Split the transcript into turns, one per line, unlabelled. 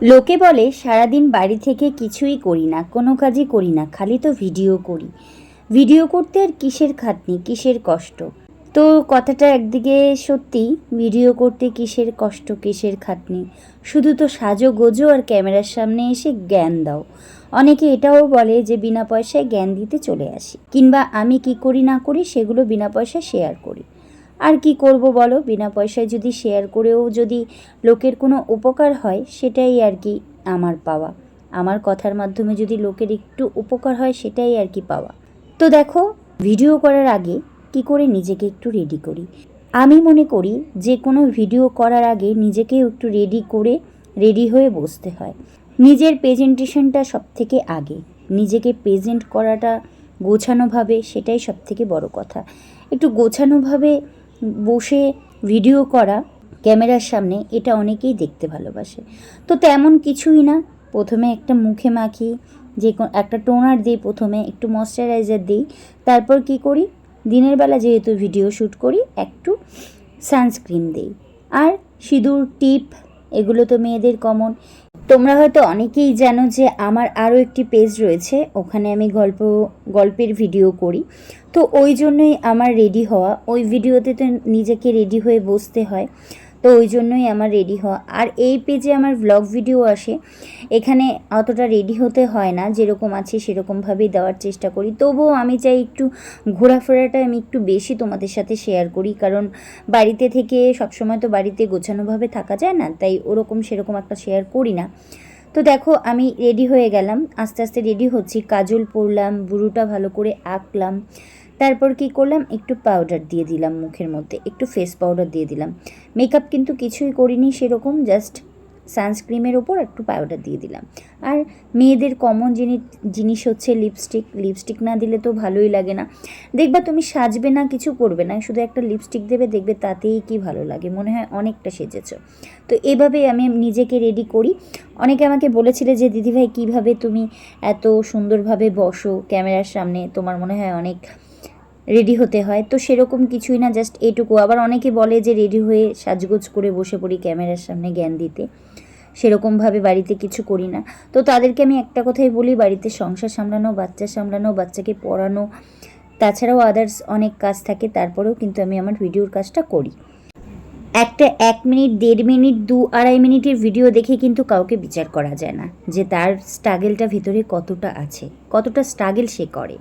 লোকে বলে সারাদিন বাড়ি থেকে কিছুই করি না, কোনো কাজই করি না, খালি তো ভিডিও করি। ভিডিও করতে আর কিসের খাটনি, কিসের কষ্ট? তো কথাটা একদিকে সত্যি, ভিডিও করতে কিসের কষ্ট, কিসের খাটনি? শুধু তো সাজো গোজো আর ক্যামেরার সামনে এসে জ্ঞান দাও। অনেকে এটাও বলে যে বিনা পয়সায় জ্ঞান দিতে চলে আসি, কিংবা আমি কি করি না করি সেগুলো বিনা পয়সায় শেয়ার করি। আর কি করব বলো, বিনা পয়সায় যদি শেয়ার করেও যদি লোকের কোনো উপকার হয়, সেটাই আর কি আমার পাওয়া। আমার কথার মাধ্যমে যদি লোকের একটু উপকার হয়, সেটাই আর কি পাওয়া। তো দেখো, ভিডিও করার আগে কি করে নিজেকে একটু রেডি করি। আমি মনে করি যে কোনো ভিডিও করার আগে নিজেকেও একটু রেডি হয়ে বসতে হয়। নিজের প্রেজেন্টেশনটা সবথেকে আগে, নিজেকে প্রেজেন্ট করাটা গোছানোভাবে, সেটাই সবথেকে বড় কথা। একটু গোছানোভাবে বসে ভিডিও করা ক্যামেরার সামনে, এটা অনেকেই দেখতে ভালোবাসে। তো তেমন কিছুই না, প্রথমে একটা মুখে মাখি, যে একটা টোনার দিই, প্রথমে একটু ময়শ্চারাইজার দিই, তারপর কি করি, দিনের বেলা যেহেতু ভিডিও শ্যুট করি, একটু সানস্ক্রিন দিই। আর সিঁদুর, টিপ, এগুলো তো মেয়েদের কমন। তোমরা হয়তো অনেকেই জানো যে আমার আরও একটি পেজ রয়েছে, ওখানে আমি গল্পের ভিডিও করি। তো ওই জন্যই আমার রেডি হওয়া, ওই ভিডিওতে তো নিজেকে রেডি হয়ে বসতে হয়, তো ওই জন্যই আমার রেডি হওয়া। আর এই পেজে আমার ভ্লগ ভিডিও আসে, এখানে অতটা রেডি হতে হয় না, যেরকম আছে সেরকমভাবেই দেওয়ার চেষ্টা করি। তবুও আমি চাই একটু ঘোরাফেরাটা আমি একটু বেশি তোমাদের সাথে শেয়ার করি, কারণ বাড়িতে থেকে সবসময় তো বাড়িতে গোছানোভাবে থাকা যায় না, তাই ওরকম সেরকম একটা শেয়ার করি না। তো দেখো, আমি রেডি হয়ে গেলাম, আস্তে আস্তে রেডি হচ্ছি, কাজল পরলাম, বুড়োটা ভালো করে আঁকলাম, তারপর কি করলাম, একটু পাউডার দিয়ে দিলাম মুখের মধ্যে, একটু ফেস পাউডার দিয়ে দিলাম। মেকআপ কিন্তু কিছুই করিনি সেরকম, জাস্ট সানস্ক্রিমের ওপর একটু পাউডার দিয়ে দিলাম। আর মেয়েদের কমন জিনিস হচ্ছে লিপস্টিক না দিলে তো ভালোই লাগে না। দেখবা তুমি সাজবে না, কিছু করবে না, শুধু একটা লিপস্টিক দেবে, দেখবে তাতেই কি ভালো লাগে, মনে হয় অনেকটা সেজেছো। তো এভাবেই আমি নিজেকে রেডি করি। অনেকে আমাকে বলেছিলে যে দিদিভাই কীভাবে তুমি এত সুন্দরভাবে বসো ক্যামেরার সামনে, তোমার মনে হয় অনেক রেডি হতে হয়। তো সেরকম কিছুই না, জাস্ট এটুকু। আবার অনেকে বলে যে রেডি হয়ে সাজগোজ করে বসে পড়ি ক্যামেরার সামনে জ্ঞান দিতে, সেরকমভাবে বাড়িতে কিছু করি না। তো তাদেরকে আমি একটা কথাই বলি, বাড়িতে সংসার সামলানো, বাচ্চা সামলানো, বাচ্চাকে পড়ানো, তাছাড়াও আদার্স অনেক কাজ থাকে, তারপরেও কিন্তু আমি আমার ভিডিওর কাজটা করি। একটা 1 মিনিট, 1.5 মিনিট, 2-2.5 মিনিটের ভিডিও দেখে কিন্তু কাউকে বিচার করা যায় না যে তার স্ট্রাগেলটা ভিতরে কতটা আছে, কতটা স্ট্রাগেল সে করে।